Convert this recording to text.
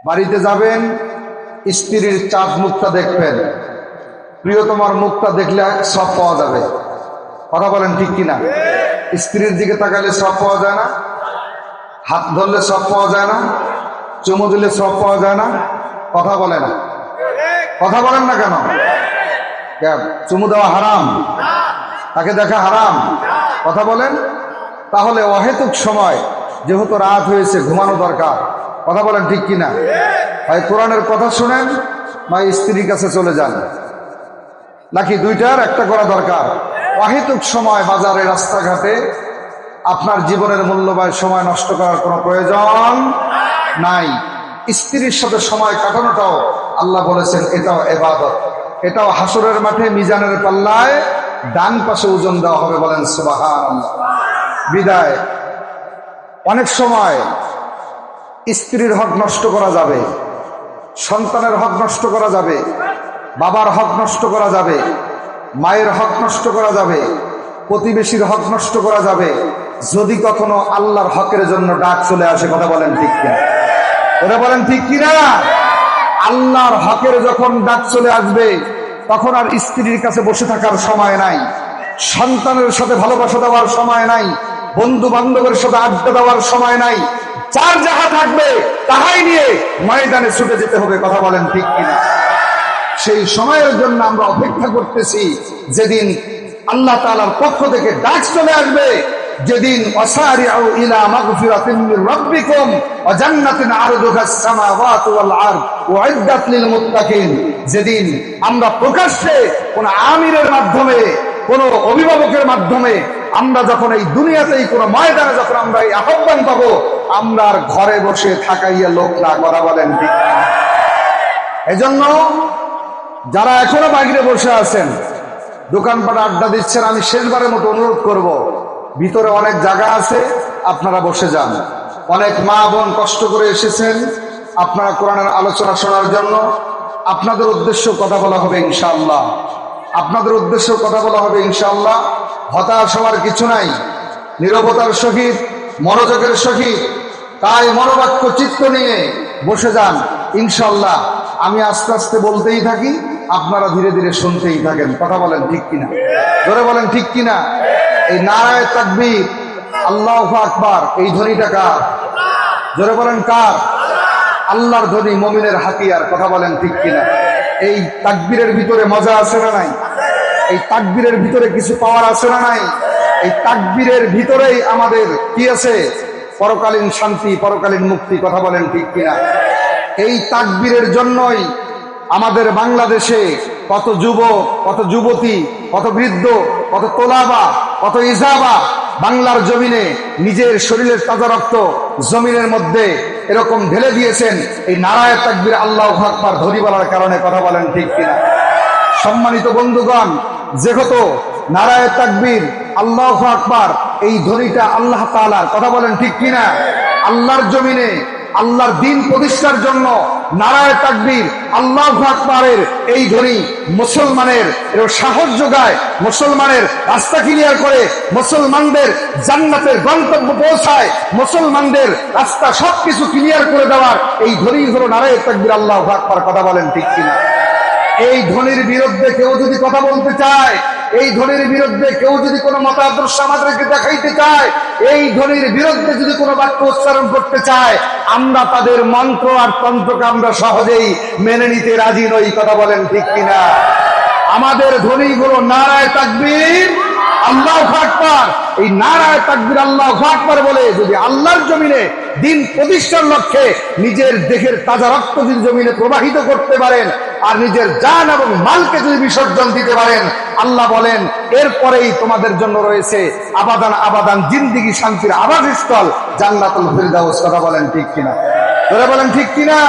বাড়িতে যাবেন, স্ত্রীর চাঁদ মুখটা দেখবেন, প্রিয়তমার মুখটা দেখলে সব পাওয়া যাবে। কথা বলেন ঠিক কিনা? স্ত্রীর দিকে তাকালে সব পাওয়া যায় না? হাত ধরলে সব পাওয়া যায় না? চুমু দিলে সব পাওয়া যায় না? কথা বলে না, কথা বলেন না কেন? চুমু দেওয়া হারাম, তাকে দেখা হারাম, কথা বলেন। তাহলে অহেতুক সময় যেহেতু রাত হয়েছে, ঘুমানো দরকার। কথা বলেন ঠিক কিনা? ভাই কোরআনের কথা শুনেন বা স্ত্রীর কাছে চলে যান, নাকি দুইটার একটা করা দরকার? অহেতুক সময় বাজারে রাস্তাঘাটে আপনার জীবনের মূল্যবান সময় নষ্ট করার কোনো প্রয়োজন নাই। স্ত্রীর সাথে সময় কাটানোটাও আল্লাহ বলেছেন এটাও ইবাদত, এটাও হাসরের মাঠে মিজানের পাল্লায় ডান পাশে ওজন দেওয়া হবে। বলেন সুবহানাল্লাহ। বিদায়, অনেক সময় স্ত্রীর হক নষ্ট করা যাবে, সন্তানের হক নষ্ট করা যাবে, বাবার হক নষ্ট করা যাবে, মায়ের হক নষ্ট করা যাবে, প্রতিবেশীর হক নষ্ট করা যাবে, যদি কখনো আল্লাহর হকের জন্য ডাক চলে আসে। কথা বলেন ঠিক কিনা? ওরা বলেন ঠিক কিনা? আল্লাহর হকের যখন ডাক চলে আসবে, তখন আর স্ত্রীর কাছে বসে থাকার সময় নাই, সন্তানের সাথে ভালোবাসা দেওয়ার সময় নাই, বন্ধু বান্ধবের সাথে আড্ডা দেওয়ার সময় নাই। যার যাহা থাকবে তাহাই নিয়ে ময়দানে ছুটে যেতে হবে। কথা বলেন ঠিক কিনা? সেই সময়ের জন্য আমরা অপেক্ষা করতেছি, যেদিন আল্লাহ তাআলার পক্ষ থেকে ডাক চলে আসবে, যেদিন ওয়াসারিউ ইলা মাগফিরাতিন মির রাব্বিকুম ওয়া জান্নাতিন আরদুহাস সামাওয়াতু ওয়াল আরদ উইদ্দাত লিল মুত্তাকিন। যেদিন আমরা প্রকাশ্যে কোন আমিরের মাধ্যমে, কোন অভিভাবকের মাধ্যমে আমরা যখন এই দুনিয়াতেই কোন ময়দানে যখন আমরা এই আহ্বান পাবো, আমরা আর ঘরে বসে থাকাইয়া লোক না। করা বলেন ঠিক না? এজন্য যারা এখনো বাইরে বসে আছেন, দোকানপাট আড্ডা দিচ্ছেন, আমি শেষবারের মতো অনুরোধ করব, ভিতরে অনেক জায়গা আছে, আপনারা বসে যান। অনেক মা বোন কষ্ট করে এসেছেন আপনারা কোরআনের আলোচনা শোনার জন্য। আপনাদের উদ্দেশ্য কথা বলা হবে ইনশাআল্লাহ, আপনাদের উদ্দেশ্য কথা বলা হবে ইনশাআল্লাহ। হতাশ হওয়ার কিছু নাই, নীরবতার সহিত, মনোযোগের সহিত, তাই মনোবাক্য চিত্ত নিয়ে বসে যান ইনশাআল্লাহ। আমি আস্তে আস্তে বলতেই থাকি, আপনারা ধীরে ধীরে শুনতেই থাকেন। কথা বলেন ঠিক কিনা? জোরে বলেন ঠিক কিনা? এই নারায়ে তাকবীর, আল্লাহু আকবার, এই ধ্বনিটা কার? জোরে বলেন কার? আল্লাহর ধ্বনি, মুমিনের হাতিয়ার। কথা বলেন ঠিক কিনা? এই তাকবীরের ভিতরে মজা আছে না নাই? এই তাকবীরের ভিতরে কিছু পাওয়ার আছে না নাই? এই তাকবীরের ভিতরেই আমাদের কি আছে? পরকালীন শান্তি, পরকালীন মুক্তি। কথা বলেন ঠিক কিনা? এই তাকবীরের জন্যই আমাদের বাংলাদেশে কত যুবক, কত যুবতী, কত বৃদ্ধ, কত তোলাবা, কত ইজাবা বাংলার জমিনে নিজের শরীরের তাজা রক্ত জমিনের মধ্যে এরকম ঢেলে দিয়েছেন এই নারায়ে তাকবীর আল্লাহু আকবার ধ্বনি বলার কারণে। কথা বলেন ঠিক কিনা? সম্মানিত বন্ধুগণ, যেহেতু নারায়ে তাকবীর আল্লাহু আকবার এই ধ্বনিটা আল্লাহ তাআলার, কথা বলেন ঠিক কিনা? আল্লাহর জমিনে আল্লাহর দ্বীন প্রতিষ্ঠার জন্য নারায়ে তাকবীর আল্লাহু আকবারের এই ধ্বনি মুসলমানের সাহস যোগায়, মুসলমানের রাস্তা ক্লিয়ার করে, মুসলমানদের জান্নাতের গন্তব্য পৌঁছায়, মুসলমানদের রাস্তা সবকিছু ক্লিয়ার করে দেওয়ার এই ধ্বনি হলো নারায়ে তাকবীর আল্লাহু আকবার। কথা বলেন ঠিক কিনা? এই ধ্বনির বিরুদ্ধে কেউ যদি কথা বলতে চায়, এই ধ্বনির বিরুদ্ধে কেউ যদি কোনো মতাদর্শ আমাদেরকে দেখাইতে চায়, এই ধ্বনির বিরুদ্ধে যদি কোনো বাক্য উচ্চারণ করতে চায়, আমরা তাদের মন্ত্র আর তন্ত্রকে আমরা সহজেই মেনে নিতে রাজি নই। কথা বলেন ঠিক কিনা? আমাদের ধ্বনি হলো নারায়ে তাকবীর আল্লাহু আকবার। এই নারায়ে তাকবীর আল্লাহু আকবার বলে যদি আল্লাহর জমিনে দ্বীন প্রতিষ্ঠার লক্ষ্যে নিজের দেহের তাজা রক্ত যদি জমিনে প্রবাহিত করতে পারেন, আর নিজের জান এবং মালকে যদি বিসর্জন দিতে পারেন, আল্লাহ বলেন এরপরেই তোমাদের জন্য রয়েছে আবাদান আবাদান জিন্দেগি, শান্তির আবাসস্থল জান্নাতুল ফিরদাউস। কথা বলেন ঠিক কিনা? বলেন ঠিক কিনা?